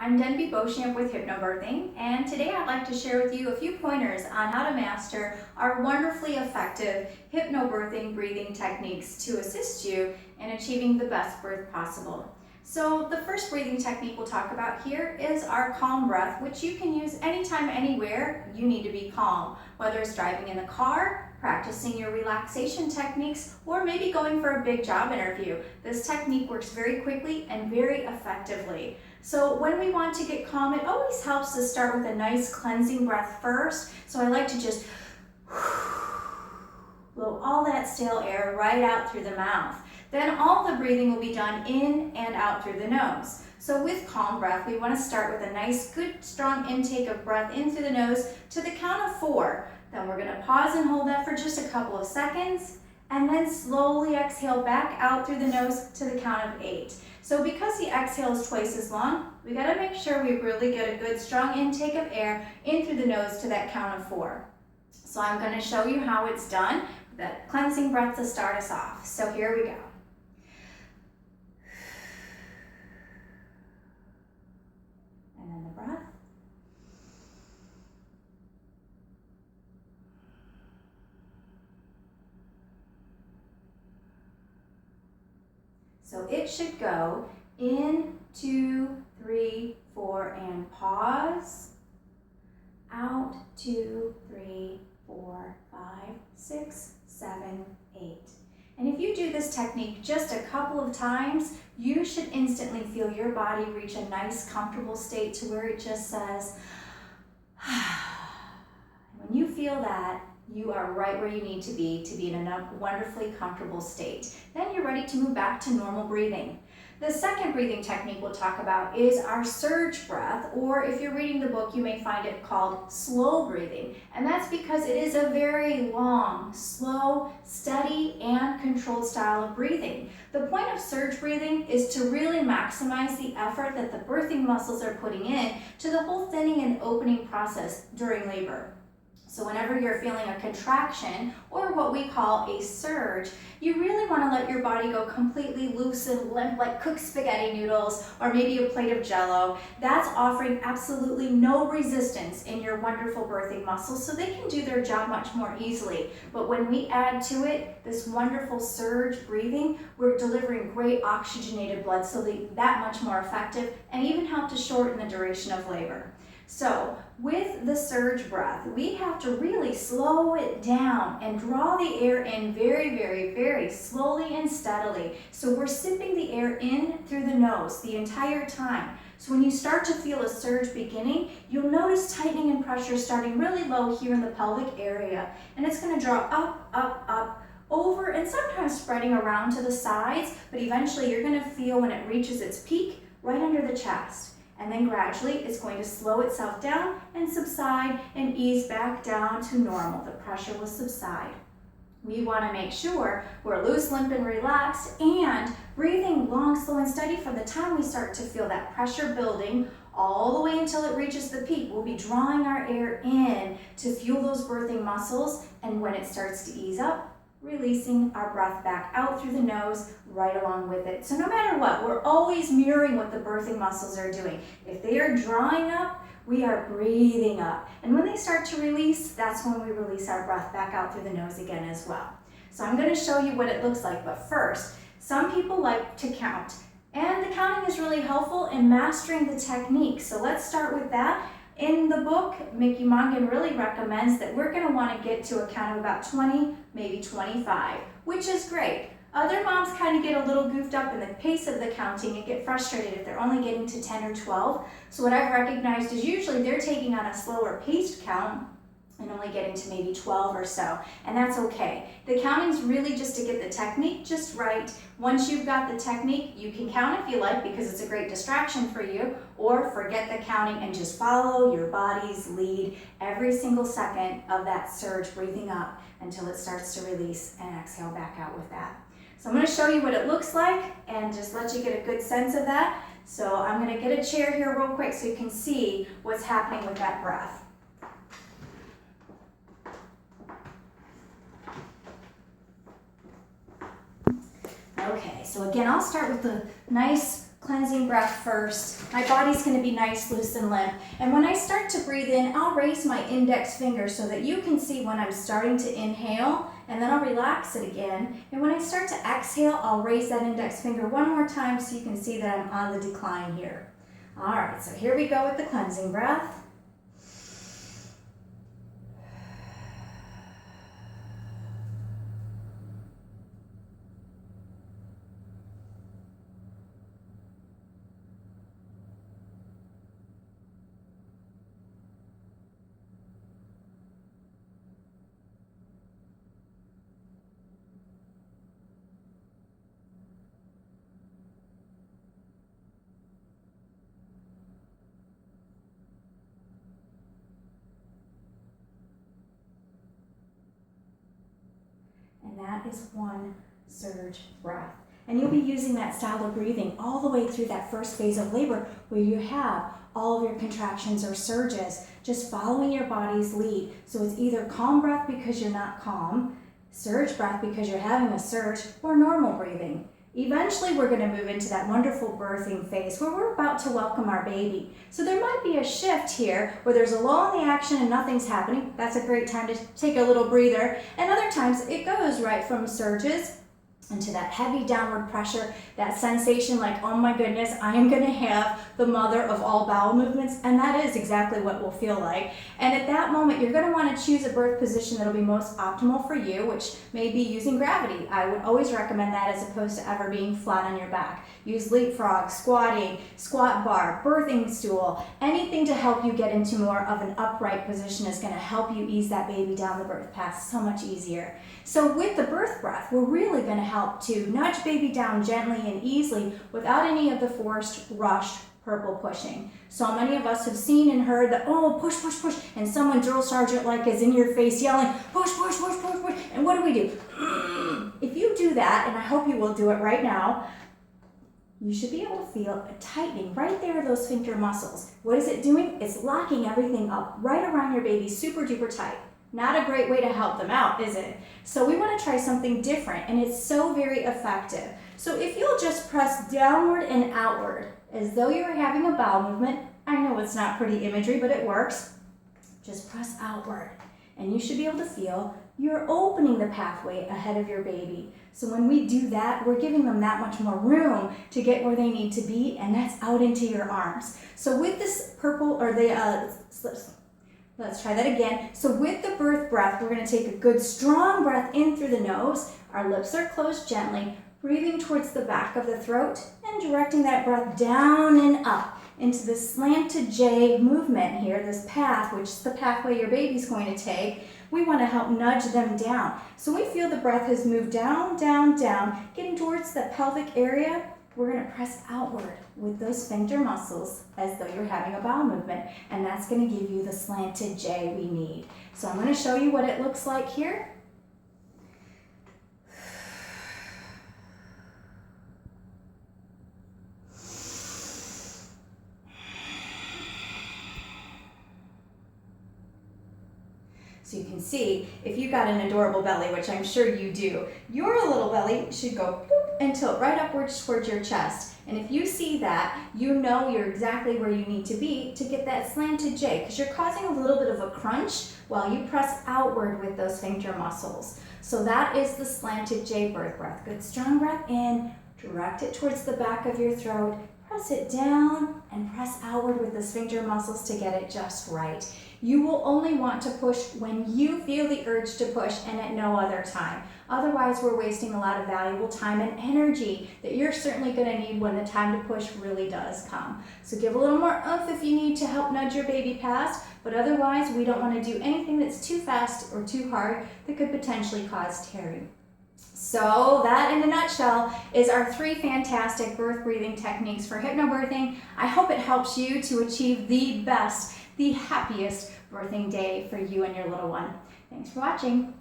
I'm Denby Beauchamp with HypnoBirthing, and today I'd like to share with you a few pointers on how to master our wonderfully effective hypnobirthing breathing techniques to assist you in achieving the best birth possible. So the first breathing technique we'll talk about here is our calm breath, which you can use anytime, anywhere you need to be calm, whether it's driving in the car, practicing your relaxation techniques, or maybe going for a big job interview. This technique works very quickly and very effectively. So when we want to get calm, it always helps to start with a nice cleansing breath first. So I like to just blow all that stale air right out through the mouth. Then all the breathing will be done in and out through the nose. So with calm breath, we want to start with a nice, good, strong intake of breath in through the nose to the count of 4. Then we're going to pause and hold that for just a couple of seconds, and then slowly exhale back out through the nose to the count of 8. So because the exhale is twice as long, we got to make sure we really get a good, strong intake of air in through the nose to that count of 4. So I'm going to show you how it's done, that cleansing breath to start us off. So here we go. And then the breath. So it should go in, 2, 3, 4, and pause. Out, 2, 3, 4, 5, 6, 7, 8. And if you do this technique just a couple of times, you should instantly feel your body reach a nice, comfortable state to where it just says, when you feel that, you are right where you need to be in a wonderfully comfortable state. Then you're ready to move back to normal breathing. The second breathing technique we'll talk about is our surge breath, or if you're reading the book, you may find it called slow breathing. And that's because it is a very long, slow, steady, and controlled style of breathing. The point of surge breathing is to really maximize the effort that the birthing muscles are putting in to the whole thinning and opening process during labor. So whenever you're feeling a contraction, or what we call a surge, you really want to let your body go completely loose and limp like cooked spaghetti noodles, or maybe a plate of Jell-O. That's offering absolutely no resistance in your wonderful birthing muscles, so they can do their job much more easily. But when we add to it this wonderful surge breathing, we're delivering great oxygenated blood, so that much more effective, and even help to shorten the duration of labor. So with the surge breath, we have to really slow it down and draw the air in very, very, very slowly and steadily. So we're sipping the air in through the nose the entire time. So when you start to feel a surge beginning, you'll notice tightening and pressure starting really low here in the pelvic area. And it's going to draw up, up, up, over, and sometimes spreading around to the sides. But eventually you're going to feel when it reaches its peak right under the chest. And then gradually it's going to slow itself down and subside and ease back down to normal. The pressure will subside. We want to make sure we're loose, limp, and relaxed, and breathing long, slow, and steady from the time we start to feel that pressure building all the way until it reaches the peak. We'll be drawing our air in to fuel those birthing muscles, and when it starts to ease up, releasing our breath back out through the nose right along with it. So no matter what, we're always mirroring what the birthing muscles are doing. If they are drawing up, we are breathing up. And when they start to release, that's when we release our breath back out through the nose again as well. So I'm going to show you what it looks like, but first, some people like to count. And the counting is really helpful in mastering the technique. So let's start with that. In the book, Mickey Mongan really recommends that we're going to want to get to a count of about 20, maybe 25, which is great. Other moms kind of get a little goofed up in the pace of the counting and get frustrated if they're only getting to 10 or 12. So what I've recognized is usually they're taking on a slower paced count and only getting to maybe 12 or so, and that's okay. The counting's really just to get the technique just right. Once you've got the technique, you can count if you like because it's a great distraction for you, or forget the counting and just follow your body's lead every single second of that surge, breathing up until it starts to release and exhale back out with that. So I'm going to show you what it looks like and just let you get a good sense of that. So I'm going to get a chair here real quick so you can see what's happening with that breath. Okay, so again, I'll start with the nice cleansing breath first. My body's going to be nice, loose, and limp. And when I start to breathe in, I'll raise my index finger so that you can see when I'm starting to inhale, and then I'll relax it again. And when I start to exhale, I'll raise that index finger one more time so you can see that I'm on the decline here. All right, so here we go with the cleansing breath. And that is one surge breath. And you'll be using that style of breathing all the way through that first phase of labor where you have all of your contractions or surges, just following your body's lead. So it's either calm breath because you're not calm, surge breath because you're having a surge, or normal breathing. Eventually, we're going to move into that wonderful birthing phase where we're about to welcome our baby. So there might be a shift here where there's a lull in the action and nothing's happening. That's a great time to take a little breather. And other times it goes right from surges into that heavy downward pressure, that sensation like, oh my goodness, I am going to have the mother of all bowel movements, and that is exactly what we'll feel like. And at that moment, you're going to want to choose a birth position that'll be most optimal for you, which may be using gravity. I would always recommend that as opposed to ever being flat on your back. Use leapfrog, squatting, squat bar, birthing stool, anything to help you get into more of an upright position is going to help you ease that baby down the birth path so much easier. So with the birth breath, we're really going to help to nudge baby down gently and easily without any of the forced, rushed, purple pushing. So many of us have seen and heard that, oh, push, push, push, and someone drill sergeant like is in your face yelling, push, push, push, push, push, and what do? If you do that, and I hope you will do it right now, you should be able to feel a tightening right there, those sphincter muscles. What is it doing? It's locking everything up right around your baby super duper tight. Not a great way to help them out, is it? So we want to try something different, and it's so very effective. So if you'll just press downward and outward, as though you were having a bowel movement, I know it's not pretty imagery, but it works. Just press outward, and you should be able to feel you're opening the pathway ahead of your baby. So when we do that, we're giving them that much more room to get where they need to be, and that's out into your arms. So with this purple, or let's try that again. So with the birth breath, we're going to take a good strong breath in through the nose. Our lips are closed gently, breathing towards the back of the throat and directing that breath down and up into the slanted J movement here, this path, which is the pathway your baby's going to take. We want to help nudge them down. So we feel the breath has moved down, down, down, getting towards the pelvic area. We're going to press outward with those sphincter muscles as though you're having a bowel movement, and that's going to give you the slanted J we need. So I'm going to show you what it looks like here. So you can see, if you got an adorable belly, which I'm sure you do, your little belly should go boop and tilt right upwards towards your chest. And if you see that, you know you're exactly where you need to be to get that slanted J, because you're causing a little bit of a crunch while you press outward with those sphincter muscles. So that is the slanted J birth breath. Good strong breath in, direct it towards the back of your throat, press it down, and press outward with the sphincter muscles to get it just right. You will only want to push when you feel the urge to push and at no other time. Otherwise, we're wasting a lot of valuable time and energy that you're certainly going to need when the time to push really does come. So give a little more oomph if you need to help nudge your baby past, but otherwise, we don't want to do anything that's too fast or too hard that could potentially cause tearing. So that, in a nutshell, is our 3 fantastic birth breathing techniques for hypnobirthing. I hope it helps you to achieve the best, the happiest birthing day for you and your little one. Thanks for watching.